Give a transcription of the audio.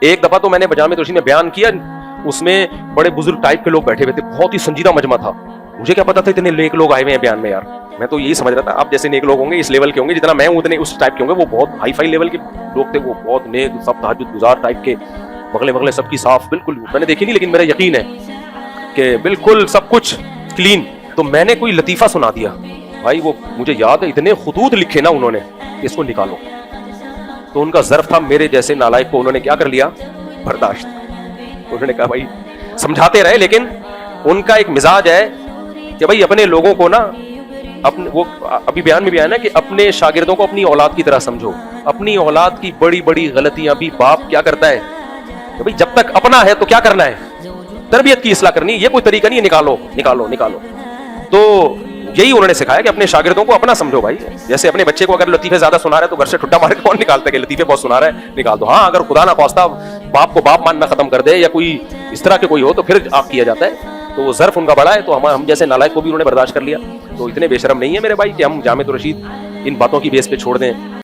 ایک دفعہ تو میں نے جامع رشید میں بیان کیا, اس میں بڑے بزرگ ٹائپ کے لوگ بیٹھے ہوئے تھے, بہت ہی سنجیدہ مجمع تھا. مجھے کیا پتا تھا اتنے نیک لوگ آئے ہوئے ہیں بیان میں. یار میں تو یہی سمجھ رہا تھا آپ جیسے نیک لوگ ہوں گے اس لیول کے ہوں گے, جتنا میں ہوں اتنے اس ٹائپ کے ہوں گے. وہ بہت ہائی فائی لیول کے لوگ تھے, وہ بہت نیک, سب تہجد گزار ٹائپ کے, بغلے بغلے سب کی صاف, بالکل میں نے دیکھی نہیں لیکن میرا یقین ہے کہ بالکل سب کچھ کلین. تو میں نے کوئی لطیفہ سنا دیا بھائی, وہ مجھے یاد ہے اتنے خطوط لکھے نا انہوں نے کہ اس کو نکالو. تو ان کا ظرف تھا میرے جیسے نالائق کو انہوں نے کیا کر لیا, برداشت. انہوں نے کہا بھائی سمجھاتے رہے, لیکن ان کا ایک مزاج ہے کہ بھائی اپنے لوگوں کو نا, اپنے وہ ابھی بیان میں بھی آیا نا کہ اپنے شاگردوں کو اپنی اولاد کی طرح سمجھو. اپنی اولاد کی بڑی بڑی غلطیاں بھی باپ کیا کرتا ہے کہ بھائی جب تک اپنا ہے تو کیا کرنا ہے, تربیت کی اصلاح کرنی. یہ کوئی طریقہ نہیں ہے نکالو نکالو نکالو. تو یہی انہوں نے سکھایا کہ اپنے شاگردوں کو اپنا سمجھو بھائی. جیسے اپنے بچے کو اگر لطیفے زیادہ سنا رہا ہے تو گھر سے ٹھٹا مار کے کون نکالتا ہے کہ لطیفے بہت سنا رہا ہے, نکال دو. ہاں اگر خدا نہ خواستہ باپ کو باپ ماننا ختم کر دے یا کوئی اس طرح کے کوئی ہو تو پھر آپ کیا جاتا ہے. تو وہ ظرف ان کا بڑا ہے, تو ہم جیسے نالائق کو بھی انہوں نے برداشت کر لیا. تو اتنے بے شرم نہیں ہے میرے بھائی کہ ہم جامع رشید ان باتوں کی بیس پہ چھوڑ دیں.